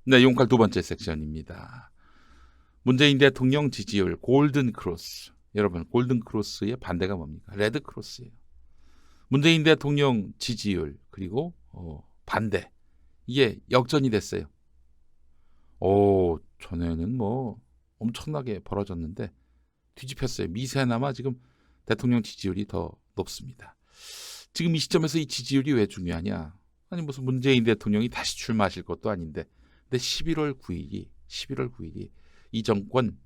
네, 용칼 두 번째 섹션입니다. 문재인 대통령 지지율 골든 크로스. 여러분, 골든 크로스의 반대가 뭡니까? 레드 크로스예요. 문재인 대통령 지지율 그리고 반대, 이게 역전이 됐어요. 전에는 뭐 엄청나게 벌어졌는데 뒤집혔어요. 미세나마 지금 대통령 지지율이 더 높습니다. 지금 이 시점에서 이 지지율이 왜 중요하냐? 아니 무슨 문재인 대통령이 다시 출마하실 것도 아닌데, 근데 11월 9일이 이 정권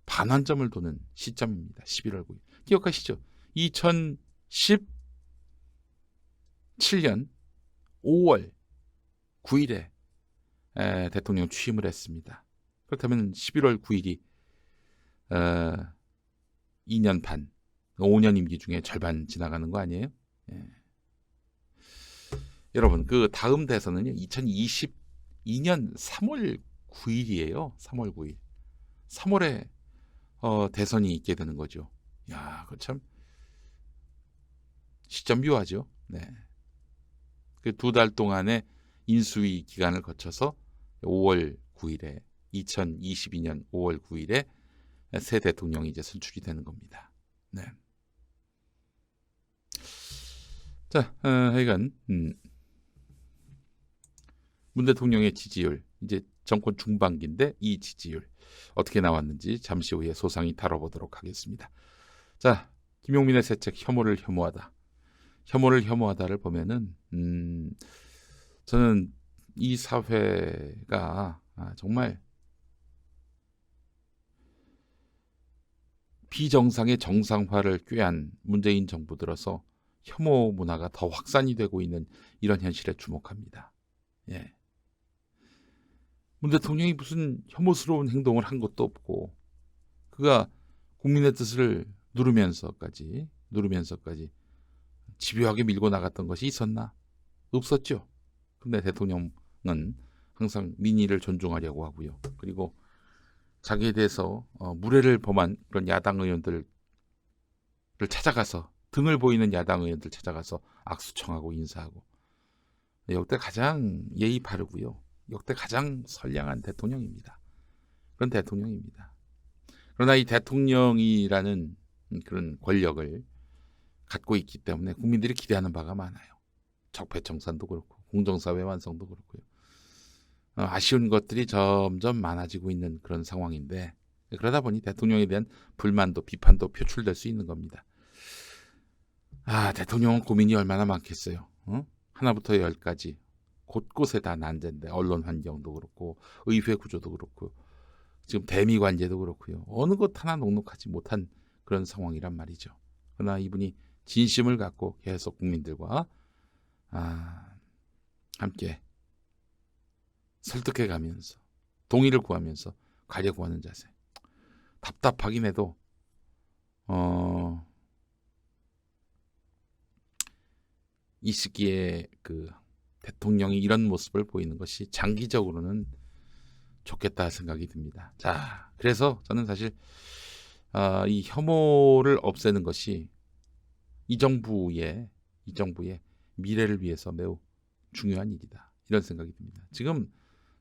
반환점을 도는 시점입니다. 11월 9일 기억하시죠? 2017년 5월 9일에 대통령 취임을 했습니다. 그렇다면 11월 9일이 2년 반, 5년 임기 중에 절반 지나가는 거 아니에요? 예. 여러분, 그 다음 대선은요 2022년 3월 9일이에요. 3월 9일. 3월에 대선이 있게 되는 거죠. 야, 그 참 시점 묘하죠. 네. 그 두 달 동안의 인수위 기간을 거쳐서 5월 9일에 2022년 5월 9일에 새 대통령이 이제 선출이 되는 겁니다. 네. 자, 하여간 문 대통령의 지지율, 이제 정권 중반기인데 이 지지율 어떻게 나왔는지 잠시 후에 소상히 다뤄보도록 하겠습니다. 자, 김용민의 새 책 혐오를 혐오하다. 혐오를 혐오하다를 보면은 저는 이 사회가 정말 비정상의 정상화를 꾀한 문재인 정부 들어서 혐오 문화가 더 확산이 되고 있는 이런 현실에 주목합니다. 예. 문 대통령이 무슨 혐오스러운 행동을 한 것도 없고, 그가 국민의 뜻을 누르면서까지 집요하게 밀고 나갔던 것이 있었나? 없었죠. 근데 대통령은 항상 민의를 존중하려고 하고요. 그리고 자기에 대해서 무례를 범한 그런 야당 의원들을 찾아가서, 등을 보이는 야당 의원들 찾아가서 악수청하고 인사하고, 역대 가장 예의 바르고요. 역대 가장 선량한 대통령입니다. 그런 대통령입니다. 그러나 이 대통령이라는 그런 권력을 갖고 있기 때문에 국민들이 기대하는 바가 많아요. 적폐청산도 그렇고 공정사회 완성도 그렇고요. 아쉬운 것들이 점점 많아지고 있는 그런 상황인데, 그러다 보니 대통령에 대한 불만도 비판도 표출될 수 있는 겁니다. 대통령은 고민이 얼마나 많겠어요. 하나부터 열까지 곳곳에 다 난제인데, 언론 환경도 그렇고 의회 구조도 그렇고 지금 대미 관계도 그렇고요. 어느 것 하나 녹록하지 못한 그런 상황이란 말이죠. 그러나 이분이 진심을 갖고 계속 국민들과 함께 설득해 가면서 동의를 구하면서 가려고 하는 자세. 답답하긴 해도 이 시기에 그 대통령이 이런 모습을 보이는 것이 장기적으로는 좋겠다 생각이 듭니다. 자, 그래서 저는 사실 이 혐오를 없애는 것이 이 정부의 미래를 위해서 매우 중요한 일이다, 이런 생각이 듭니다. 지금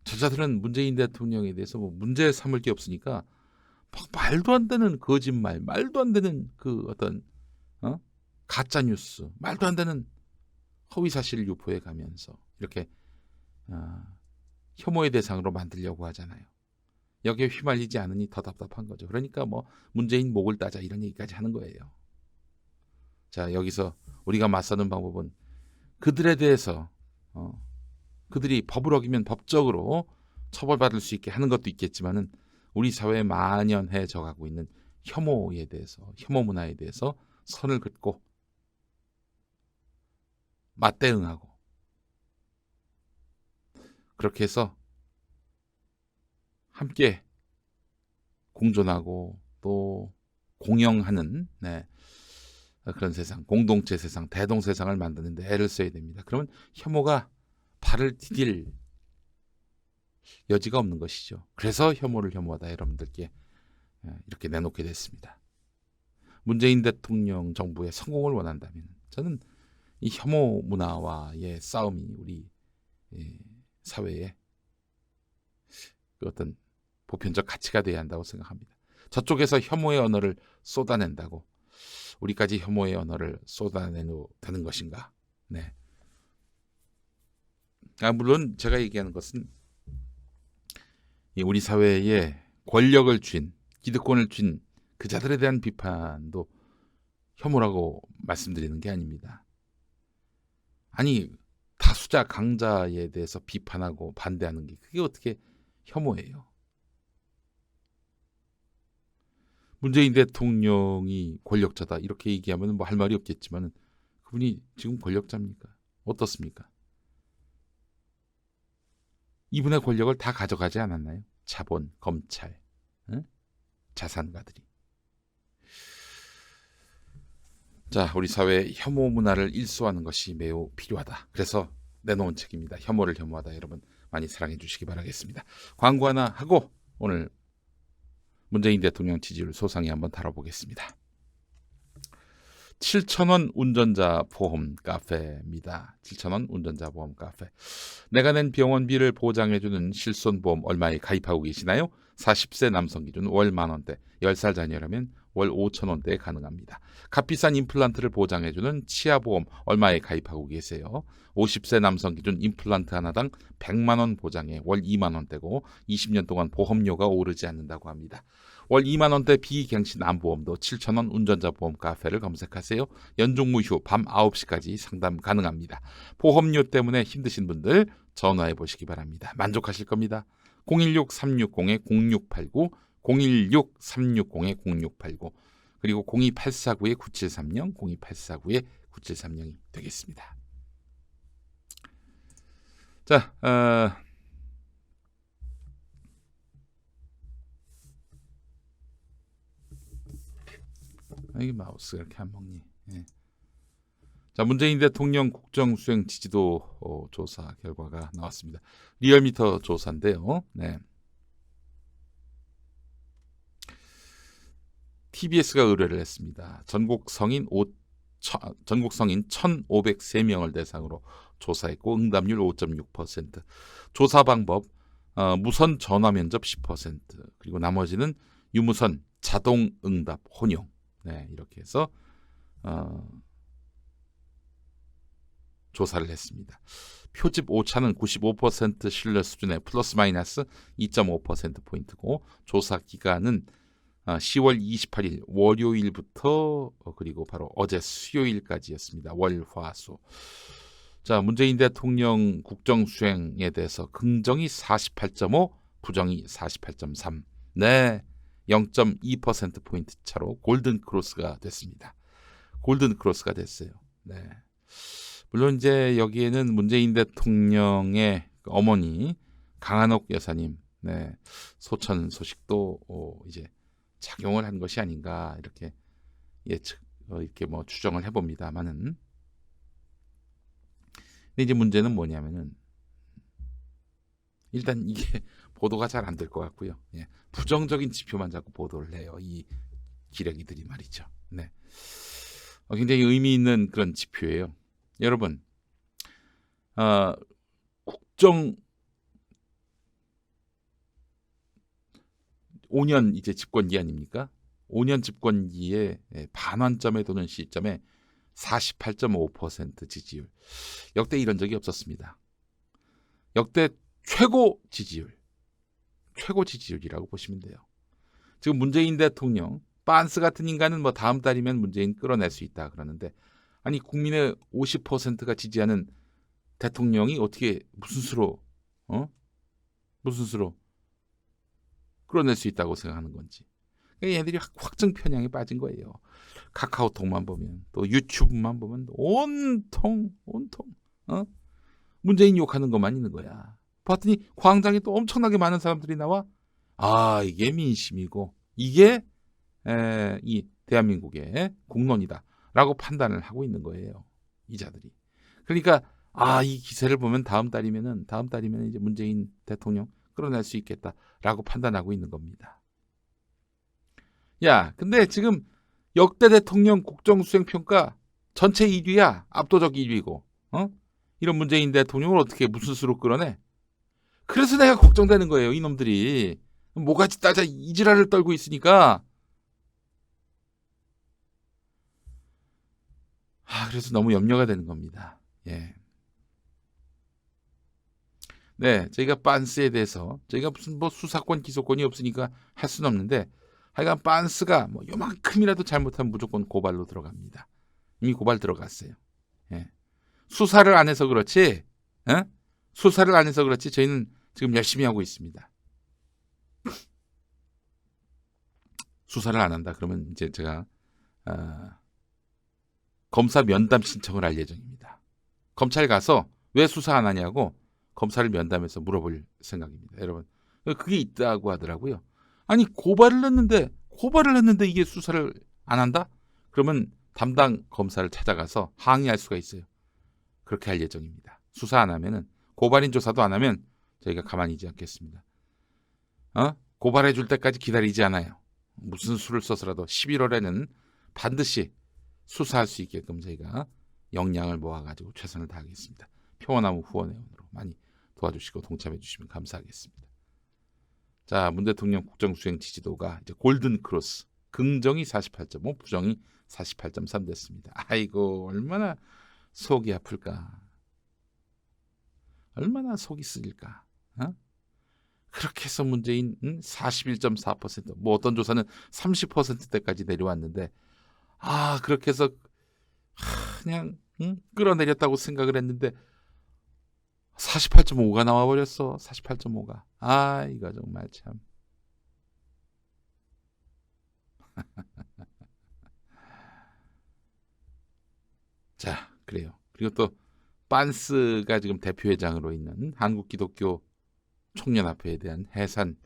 저자들은 문재인 대통령에 대해서 뭐 문제 삼을 게 없으니까 막 말도 안 되는 거짓말, 말도 안 되는 그 어떤 가짜 뉴스, 말도 안 되는 허위 사실을 유포해 가면서 이렇게 혐오의 대상으로 만들려고 하잖아요. 여기에 휘말리지 않으니 더 답답한 거죠. 그러니까 뭐 문재인 목을 따자 이런 얘기까지 하는 거예요. 자, 여기서 우리가 맞서는 방법은 그들에 대해서 그들이 법을 어기면 법적으로 처벌받을 수 있게 하는 것도 있겠지만은, 우리 사회에 만연해져 가고 있는 혐오에 대해서, 혐오 문화에 대해서 선을 긋고 맞대응하고, 그렇게 해서 함께 공존하고 또 공영하는 그런 세상, 공동체 세상, 대동 세상을 만드는데 애를 써야 됩니다. 그러면 혐오가 발을 디딜 여지가 없는 것이죠. 그래서 혐오를 혐오하다 여러분들께 이렇게 내놓게 됐습니다. 문재인 대통령 정부의 성공을 원한다면 저는 이 혐오 문화와의 싸움이 우리 사회에 그 어떤 보편적 가치가 돼야 한다고 생각합니다. 저쪽에서 혐오의 언어를 쏟아낸다고 우리까지 혐오의 언어를 쏟아내도 되는 것인가? 네. 물론 제가 얘기하는 것은 우리 사회에 권력을 쥔 기득권을 쥔 그 자들에 대한 비판도 혐오라고 말씀드리는 게 아닙니다. 아니 다수자 강자에 대해서 비판하고 반대하는 게 그게 어떻게 혐오예요? 문재인 대통령이 권력자다 이렇게 얘기하면 뭐 할 말이 없겠지만 그분이 지금 권력자입니까? 어떻습니까? 이분의 권력을 다 가져가지 않았나요? 자본, 검찰, 자산가들이. 자, 우리 사회의 혐오 문화를 일소하는 것이 매우 필요하다. 그래서 내놓은 책입니다. 혐오를 혐오하다. 여러분 많이 사랑해 주시기 바라겠습니다. 광고 하나 하고 오늘 문재인 대통령 지지율 소상히 한번 다뤄보겠습니다. 7,000원 운전자 보험 카페입니다. 7,000원 운전자 보험 카페. 내가 낸 병원비를 보장해주는 실손보험 얼마에 가입하고 계시나요? 40세 남성 기준 월 만원대, 10살 자녀라면 월 5,000원대에 가능합니다. 값비싼 임플란트를 보장해주는 치아보험 얼마에 가입하고 계세요? 50세 남성 기준 임플란트 하나당 100만원 보장에 월 2만원대고 20년 동안 보험료가 오르지 않는다고 합니다. 월 2만원대 비갱신 암보험도 7,000원 운전자 보험 카페를 검색하세요. 연중무휴 밤 9시까지 상담 가능합니다. 보험료 때문에 힘드신 분들 전화해 보시기 바랍니다. 만족하실 겁니다. 016-360-0689 016-360-0689 그리고 02849-9730 02849-9730이 되겠습니다. 자, 이 마우스가 이렇게 안 먹니? 예. 자, 문재인 대통령 국정수행 지지도 조사 결과가 나왔습니다. 리얼미터 조사인데요. 네. TBS가 의뢰를 했습니다. 전국 성인 1,503명을 대상으로 조사했고 응답률 5.6%, 조사 방법 무선 전화 면접 10%, 그리고 나머지는 유무선 자동 응답 혼용. 네, 이렇게 해서 조사를 했습니다. 표집 오차는 95% 신뢰 수준의 플러스 마이너스 2.5%포인트고 조사 기간은 10월 28일 월요일부터 그리고 바로 어제 수요일까지였습니다. 월화수. 자, 문재인 대통령 국정수행에 대해서 긍정이 48.5, 부정이 48.3. 네, 0.2%포인트 차로 골든크로스가 됐습니다. 골든크로스가 됐어요. 네. 물론 이제 여기에는 문재인 대통령의 어머니 강한옥 여사님, 네, 소천 소식도 이제 작용을 한 것이 아닌가 이렇게 예측 이렇게 뭐 추정을 해봅니다만은, 근데 이제 문제는 뭐냐면은 일단 이게 보도가 잘 안 될 것 같고요. 예, 부정적인 지표만 자꾸 보도를 해요. 이 기레기들이 말이죠. 네, 굉장히 의미 있는 그런 지표예요. 여러분, 국정 5년 이제 집권기 아닙니까? 5년 집권기에 반환점에 도는 시점에 48.5% 지지율. 역대 이런 적이 없었습니다. 역대 최고 지지율이라고 보시면 돼요. 지금 문재인 대통령 빤스 같은 인간은 뭐 다음 달이면 문재인 끌어낼 수 있다 그러는데, 아니 국민의 50%가 지지하는 대통령이 어떻게 무슨 수로 끌어낼 수 있다고 생각하는 건지. 얘들이 확증 편향에 빠진 거예요. 카카오톡만 보면 또 유튜브만 보면 온통 문재인 욕하는 것만 있는 거야. 봤더니 광장에 또 엄청나게 많은 사람들이 나와 이게 민심이고 이게 이 대한민국의 공론이다 라고 판단을 하고 있는 거예요. 이 자들이. 그러니까 이 기세를 보면 다음 달이면 이제 문재인 대통령 끌어낼 수 있겠다라고 판단하고 있는 겁니다. 야, 근데 지금 역대 대통령 국정수행평가 전체 1위야. 압도적 1위고. 이런 문재인 대통령을 어떻게 무슨 수로 끌어내? 그래서 내가 걱정되는 거예요. 이놈들이 뭐가지 따자 이지랄을 떨고 있으니까. 그래서 너무 염려가 되는 겁니다. 예. 네, 저희가 빤스에 대해서 저희가 무슨 뭐 수사권 기소권이 없으니까 할 수는 없는데 하여간 빤스가 뭐 요만큼이라도 잘못하면 무조건 고발로 들어갑니다. 이미 고발 들어갔어요. 예. 수사를 안 해서 그렇지, 수사를 안 해서 그렇지 저희는 지금 열심히 하고 있습니다. 수사를 안 한다 그러면 이제 제가 검사 면담 신청을 할 예정입니다. 검찰 가서 왜 수사 안 하냐고 검사를 면담해서 물어볼 생각입니다. 여러분, 그게 있다고 하더라고요. 아니 고발을 했는데 이게 수사를 안 한다? 그러면 담당 검사를 찾아가서 항의할 수가 있어요. 그렇게 할 예정입니다. 수사 안 하면은, 고발인 조사도 안 하면 저희가 가만히 있지 않겠습니다. 고발해 줄 때까지 기다리지 않아요. 무슨 수를 써서라도 11월에는 반드시 수사할 수 있게끔 저희가 역량을 모아가지고 최선을 다하겠습니다. 평화나무 후원회원으로 많이 도와주시고 동참해 주시면 감사하겠습니다. 자, 문 대통령 국정수행 지지도가 이제 골든 크로스, 긍정이 48.5, 부정이 48.3 됐습니다. 아이고, 얼마나 속이 아플까. 얼마나 속이 쓰릴까. 그렇게 해서 문재인 41.4%, 뭐 어떤 조사는 30%대까지 내려왔는데, 그렇게 해서 그냥 끌어내렸다고 생각을 했는데 48.5가 나와버렸어. 48.5가. 이거 정말 참. 자, 그래요. 그리고 또 빤스가 지금 대표회장으로 있는 한국기독교 총연합회에 대한 해산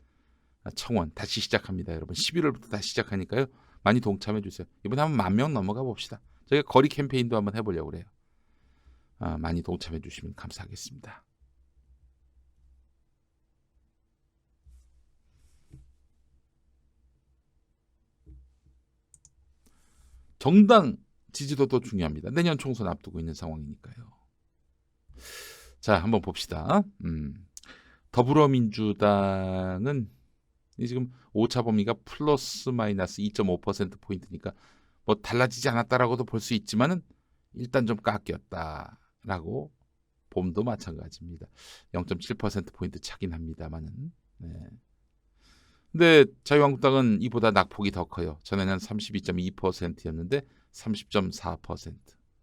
청원 다시 시작합니다. 여러분 11월부터 다시 시작하니까요. 많이 동참해 주세요. 이번에 한번 10,000명 넘어가 봅시다. 저희가 거리 캠페인도 한번 해보려고 그래요. 많이 동참해 주시면 감사하겠습니다. 정당 지지도도 중요합니다. 내년 총선 앞두고 있는 상황이니까요. 자, 한번 봅시다. 더불어민주당은 지금 오차 범위가 플러스 마이너스 2.5%포인트니까 뭐 달라지지 않았다라고도 볼 수 있지만은 일단 좀 깎였다라고 봄도 마찬가지입니다. 0.7%포인트 차긴 합니다만은. 네. 근데 자유한국당은 이보다 낙폭이 더 커요. 전에는 32.2%였는데 30.4%.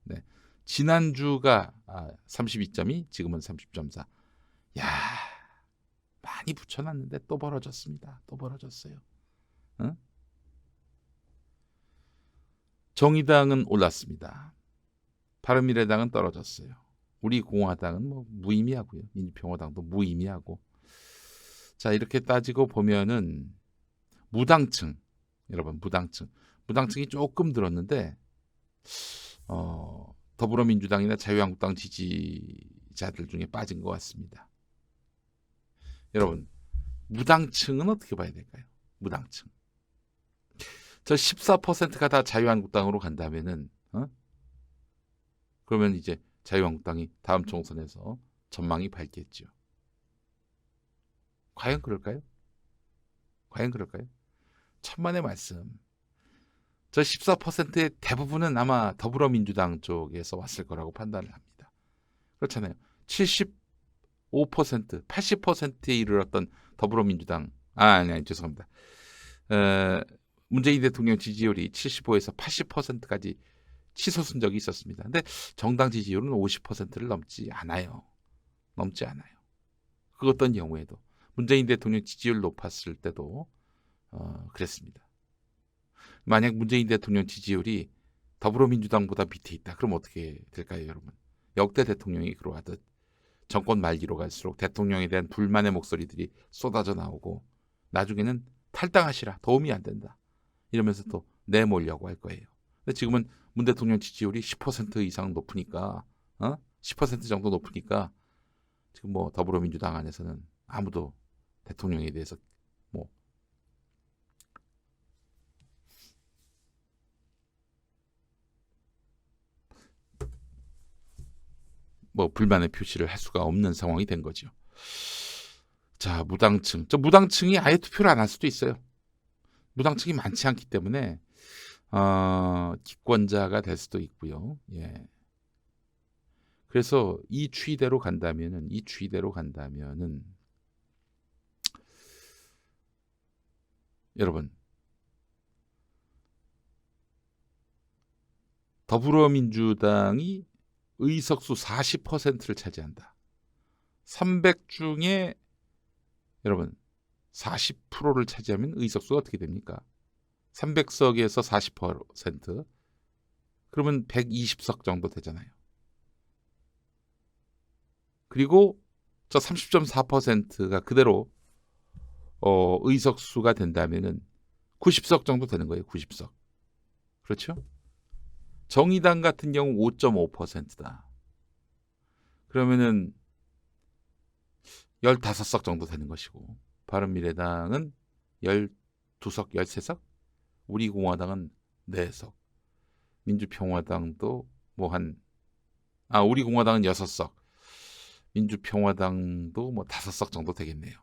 네. 지난주가 32.2, 지금은 30.4. 야, 많이 붙여놨는데 또 벌어졌습니다. 또 벌어졌어요. 정의당은 올랐습니다. 바른미래당은 떨어졌어요. 우리 공화당은 뭐 무의미하고요. 민주평화당도 무의미하고. 자, 이렇게 따지고 보면은 무당층, 여러분 무당층이 조금 늘었는데 더불어민주당이나 자유한국당 지지자들 중에 빠진 것 같습니다. 여러분 무당층은 어떻게 봐야 될까요? 무당층. 저 14%가 다 자유한국당으로 간다면은 그러면 이제 자유한국당이 다음 총선에서 전망이 밝겠죠. 과연 그럴까요? 과연 그럴까요? 천만의 말씀. 저 14%의 대부분은 아마 더불어민주당 쪽에서 왔을 거라고 판단을 합니다. 그렇잖아요. 75%, 80%에 이르렀던 더불어민주당, 아니, 죄송합니다. 문재인 대통령 지지율이 75에서 80%까지 치솟은 적이 있었습니다. 근데 정당 지지율은 50%를 넘지 않아요. 그 어떤 경우에도 문재인 대통령 지지율 높았을 때도 그랬습니다. 만약 문재인 대통령 지지율이 더불어민주당보다 밑에 있다. 그럼 어떻게 될까요, 여러분? 역대 대통령이 그러하듯 정권 말기로 갈수록 대통령에 대한 불만의 목소리들이 쏟아져 나오고 나중에는 탈당하시라, 도움이 안 된다. 이러면서 또 내몰려고 할 거예요. 근데 지금은 문 대통령 지지율이 10% 이상 높으니까 10% 정도 높으니까 지금 뭐 더불어민주당 안에서는 아무도 대통령에 대해서 뭐 불만의 표시를 할 수가 없는 상황이 된 거죠. 자, 무당층. 저 무당층이 아예 투표를 안 할 수도 있어요. 무당층이 많지 않기 때문에 기권자가 될 수도 있고요. 예. 그래서 이 추이대로 간다면은 여러분, 더불어민주당이 의석수 40%를 차지한다. 300 중에 여러분 40%를 차지하면 의석수가 어떻게 됩니까? 300석에서 40% 그러면 120석 정도 되잖아요. 그리고 저 30.4%가 그대로 의석수가 된다면은 90석 정도 되는 거예요. 90석. 그렇죠? 정의당 같은 경우 5.5%다. 그러면은 15석 정도 되는 것이고 바른미래당은 12석, 13석, 우리공화당은 4석, 민주평화당도 우리공화당은 6석, 민주평화당도 5석 정도 되겠네요.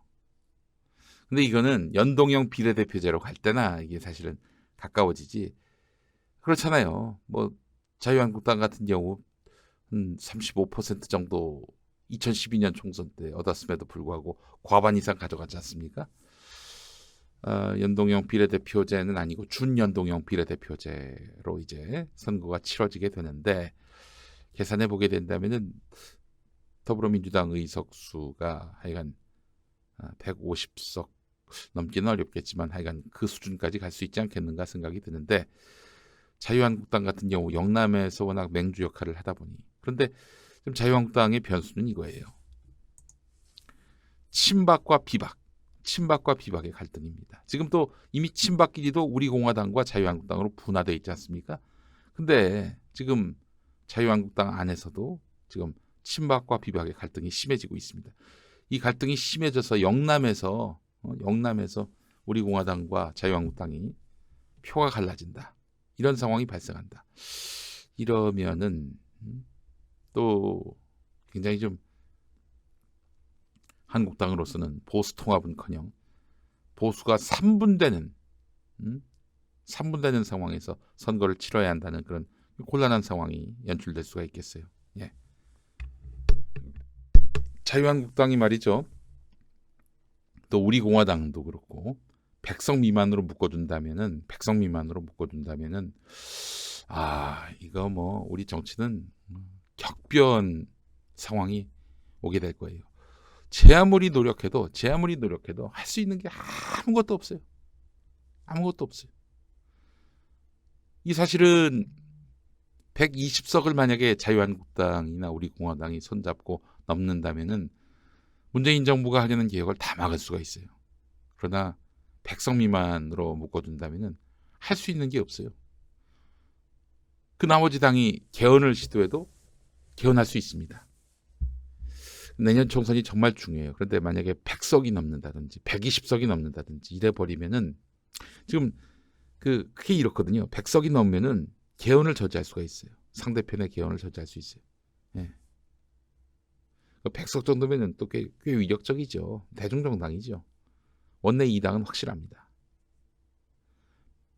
근데 이거는 연동형 비례대표제로 갈 때나 이게 사실은 가까워지지. 그렇잖아요. 자유한국당 같은 경우 35% 정도 2012년 총선 때 얻었음에도 불구하고 과반 이상 가져가지 않습니까? 연동형 비례대표제는 아니고 준연동형 비례대표제로 이제 선거가 치러지게 되는데 계산해 보게 된다면은 더불어민주당 의석수가 하여간 150석 넘기는 어렵겠지만 하여간 그 수준까지 갈 수 있지 않겠는가 생각이 드는데 자유한국당 같은 경우 영남에서 워낙 맹주 역할을 하다 보니 그런데 좀 자유한국당의 변수는 이거예요. 친박과 비박의 갈등입니다. 지금 또 이미 친박끼리도 우리공화당과 자유한국당으로 분화되어 있지 않습니까? 근데 지금 자유한국당 안에서도 지금 친박과 비박의 갈등이 심해지고 있습니다. 이 갈등이 심해져서 영남에서 우리공화당과 자유한국당이 표가 갈라진다. 이런 상황이 발생한다. 이러면은 또 굉장히 좀 한국당으로서는 보수 통합은커녕 보수가 3분되는 상황에서 선거를 치러야 한다는 그런 곤란한 상황이 연출될 수가 있겠어요. 예. 자유한국당이 말이죠. 또 우리공화당도 그렇고 100석 미만으로 묶어둔다면은 이거 우리 정치는 격변 상황이 오게 될 거예요. 제 아무리 노력해도 할 수 있는 게 아무것도 없어요. 이 사실은 120석을 만약에 자유한국당이나 우리공화당이 손잡고 넘는다면은 문재인 정부가 하려는 개혁을 다 막을 수가 있어요. 그러나 100석 미만으로 묶어둔다면은 할 수 있는 게 없어요. 그 나머지 당이 개헌을 시도해도 개헌할 수 있습니다. 내년 총선이 정말 중요해요. 그런데 만약에 100석이 넘는다든지 120석이 넘는다든지 이래 버리면은 지금 그게 이렇거든요. 100석이 넘으면은 개헌을 저지할 수가 있어요. 상대편의 개헌을 저지할 수 있어요. 예. 100석 정도면은 또 꽤 위력적이죠. 대중정당이죠. 원내 2당은 확실합니다.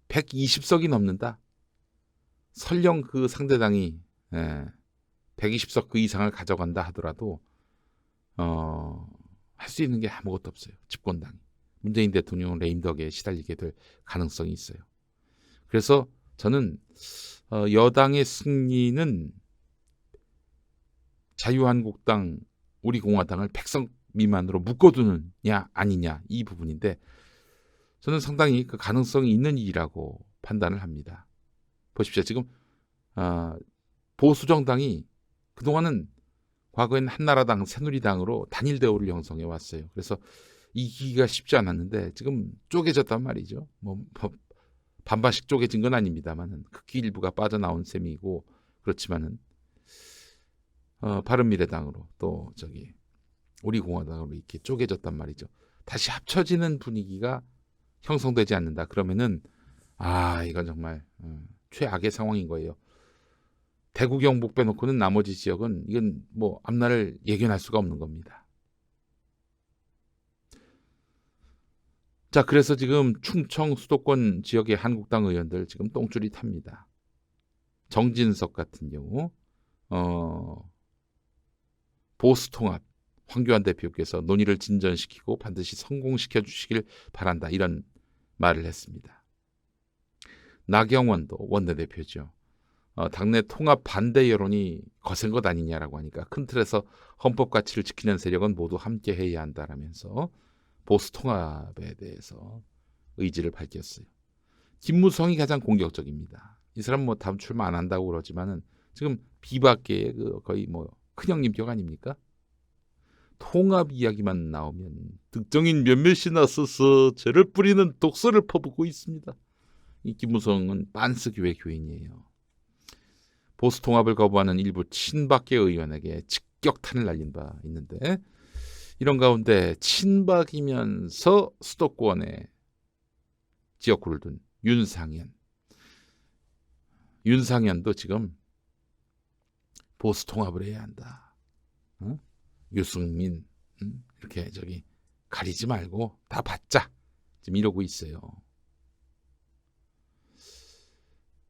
120석이 넘는다. 설령 그 상대당이 120석 그 이상을 가져간다 하더라도 할 수 있는 게 아무것도 없어요. 집권당이. 문재인 대통령은 레임덕에 시달리게 될 가능성이 있어요. 그래서 저는 여당의 승리는 자유한국당, 우리공화당을 100석 미만으로 묶어두느냐 아니냐 이 부분인데 저는 상당히 그 가능성이 있는 일이라고 판단을 합니다. 보십시오. 지금 보수 정당이 그동안은 과거에는 한나라당, 새누리당으로 단일 대우를 형성해 왔어요. 그래서 이기기가 쉽지 않았는데 지금 쪼개졌단 말이죠. 반반씩 쪼개진 건 아닙니다만은 극히 일부가 빠져나온 셈이고 그렇지만은 바른미래당으로 또 우리공화당으로 이렇게 쪼개졌단 말이죠. 다시 합쳐지는 분위기가 형성되지 않는다. 그러면은 이건 정말 최악의 상황인 거예요. 대구 경북 빼놓고는 나머지 지역은 이건 앞날을 예견할 수가 없는 겁니다. 자, 그래서 지금 충청 수도권 지역의 한국당 의원들 지금 똥줄이 탑니다. 정진석 같은 경우 보수통합 황교안 대표께서 논의를 진전시키고 반드시 성공시켜 주시길 바란다, 이런 말을 했습니다. 나경원도 원내대표죠. 당내 통합 반대 여론이 거센 것 아니냐라고 하니까 큰 틀에서 헌법 가치를 지키는 세력은 모두 함께 해야 한다라면서 보수 통합에 대해서 의지를 밝혔어요. 김무성이 가장 공격적입니다. 이 사람 뭐 다음 출마 안 한다고 그러지만은 지금 비박계의 거의 뭐 큰형님 격 아닙니까? 통합 이야기만 나오면 특정인 몇몇이 나서서 죄를 뿌리는 독설을 퍼붓고 있습니다. 이 김무성은 빤스교회 교인이에요. 보수 통합을 거부하는 일부 친박계 의원에게 직격탄을 날린 바 있는데, 이런 가운데 친박이면서 수도권에 지역구를 둔 윤상현도 지금 보수 통합을 해야 한다. 유승민 이렇게 가리지 말고 다 받자, 지금 이러고 있어요.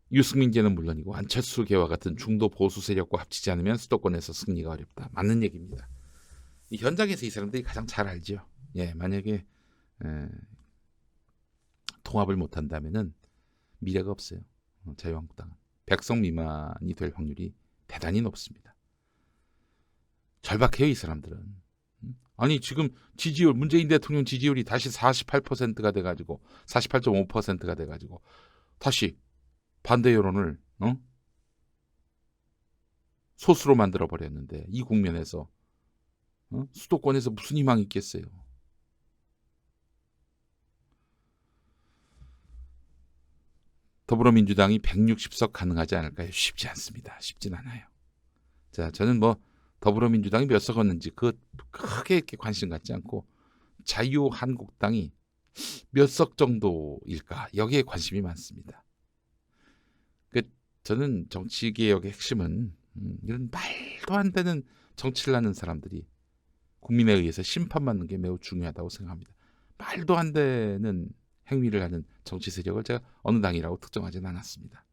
유승민계는 물론이고 안철수계와 같은 중도 보수 세력과 합치지 않으면 수도권에서 승리가 어렵다. 맞는 얘기입니다. 이 현장에서 이 사람들이 가장 잘 알죠. 만약에 통합을 못한다면은 미래가 없어요. 자유한국당은 백석 미만이 될 확률이 대단히 높습니다. 절박해요, 이 사람들은. 아니 지금 지지율, 문재인 대통령 지지율이 다시 48%가 돼가지고 48.5%가 돼가지고 다시 반대 여론을 소수로 만들어 버렸는데, 이 국면에서 수도권에서 무슨 희망이 있겠어요? 더불어민주당이 160석 가능하지 않을까요? 쉽지 않습니다. 쉽진 않아요. 자, 저는 뭐 더불어민주당이 몇 석 얻는지 크게 이렇게 관심 갖지 않고 자유한국당이 몇 석 정도일까, 여기에 관심이 많습니다. 저는 정치개혁의 핵심은 이런 말도 안 되는 정치를 하는 사람들이 국민에 의해서 심판받는 게 매우 중요하다고 생각합니다. 말도 안 되는 행위를 하는 정치 세력을 제가 어느 당이라고 특정하지는 않았습니다.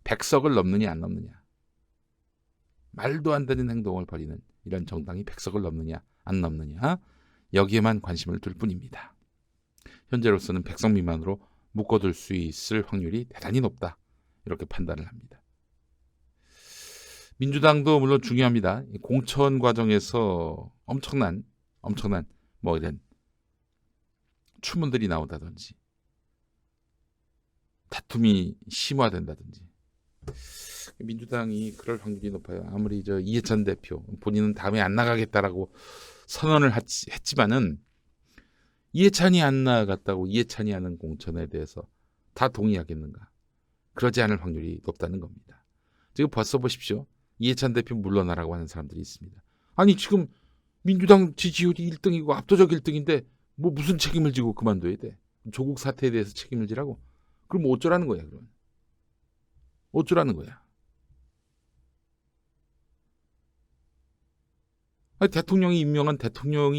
100석을 넘느냐 안 넘느냐, 말도 안 되는 행동을 벌이는 이런 정당이 100석을 넘느냐 안 넘느냐, 여기에만 관심을 둘 뿐입니다. 현재로서는 100석 미만으로 묶어둘 수 있을 확률이 대단히 높다, 이렇게 판단을 합니다. 민주당도 물론 중요합니다. 공천 과정에서 엄청난 뭐 이런 추문들이 나온다든지 다툼이 심화된다든지, 민주당이 그럴 확률이 높아요. 아무리 이해찬 대표 본인은 다음에 안 나가겠다라고 선언을 했지만은 이해찬이 안 나갔다고 이해찬이 하는 공천에 대해서 다 동의하겠는가? 그러지 않을 확률이 높다는 겁니다. 지금 벌써 보십시오. 이해찬 대표 물러나라고 하는 사람들이 있습니다. 아니 지금 민주당 지지율이 1등이고 압도적 1등인데 뭐 무슨 책임을 지고 그만둬야 돼? 조국 사태에 대해서 책임을 지라고? 그럼 어쩌라는 거야? 그럼 어쩌라는 거야? 아니, 대통령이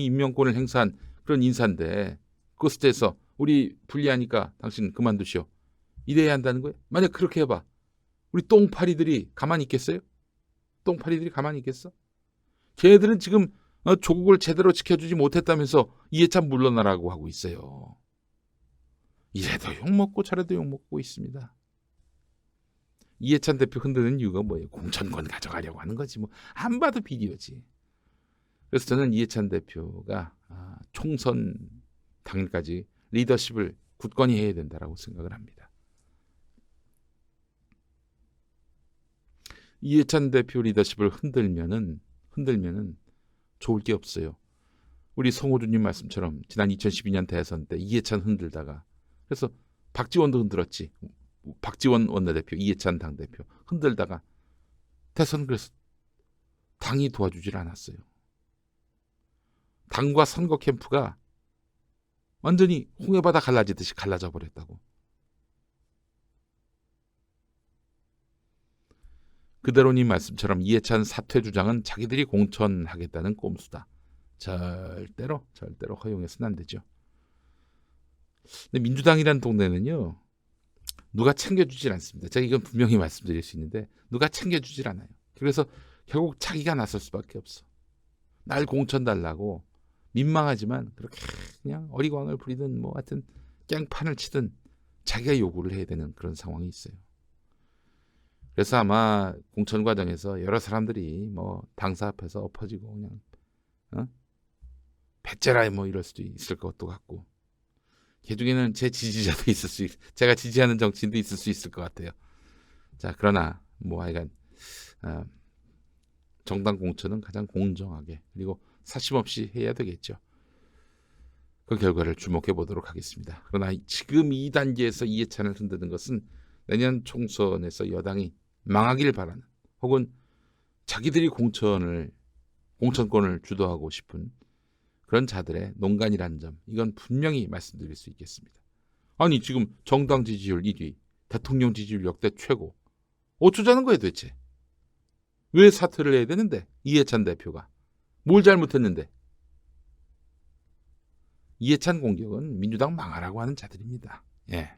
임명권을 행사한 그런 인사인데 그것에 대해서 우리 불리하니까 당신 그만두시오, 이래야 한다는 거예요? 만약 그렇게 해봐, 우리 똥파리들이 가만히 있겠어요? 똥파리들이 가만히 있겠어? 걔네들은 지금 조국을 제대로 지켜주지 못했다면서 이해찬 물러나라고 하고 있어요. 이래도 욕먹고 저래도 욕먹고 있습니다. 이해찬 대표 흔드는 이유가 뭐예요? 공천권 가져가려고 하는 거지. 뭐 안 봐도 비디오지. 그래서 저는 이해찬 대표가 총선 당일까지 리더십을 굳건히 해야 된다라고 생각을 합니다. 이해찬 대표 리더십을 흔들면은 좋을 게 없어요. 우리 송호주님 말씀처럼 지난 2012년 대선 때 이해찬 흔들다가, 그래서 박지원도 흔들었지. 박지원 원내대표, 이해찬 당대표 흔들다가 대선, 그래서 당이 도와주질 않았어요. 당과 선거 캠프가 완전히 홍해바다 갈라지듯이 갈라져 버렸다고. 그대로님 말씀처럼 이해찬 사퇴 주장은 자기들이 공천하겠다는 꼼수다. 절대로 허용해서는 안 되죠. 근데 민주당이라는 동네는요. 누가 챙겨주질 않습니다. 제가 이건 분명히 말씀드릴 수 있는데 누가 챙겨주질 않아요. 그래서 결국 자기가 나설 수밖에 없어. 날 공천 달라고 민망하지만 그렇게 그냥 어리광을 부리든 뭐 하여튼 깽판을 치든 자기가 요구를 해야 되는 그런 상황이 있어요. 그래서 아마 공천 과정에서 여러 사람들이 뭐 당사 앞에서 엎어지고 그냥 배째라 뭐 이럴 수도 있을 것도 같고 그 중에는 제 지지자도 있을 수 제가 지지하는 정치인도 있을 수 있을 것 같아요. 자 그러나 뭐 하여간 정당 공천은 가장 공정하게 그리고 사심 없이 해야 되겠죠. 그 결과를 주목해 보도록 하겠습니다. 그러나 지금 이 단계에서 이해찬을 흔드는 것은 내년 총선에서 여당이 망하길 바라는 혹은 자기들이 공천권을 주도하고 싶은 그런 자들의 농간이라는 점 이건 분명히 말씀드릴 수 있겠습니다. 아니 지금 정당 지지율 1위, 대통령 지지율 역대 최고 어쩌자는 거예요 도대체. 왜 사퇴를 해야 되는데 이해찬 대표가 뭘 잘못했는데. 이해찬 공격은 민주당 망하라고 하는 자들입니다. 예.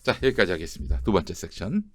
자 여기까지 하겠습니다. 두 번째 섹션.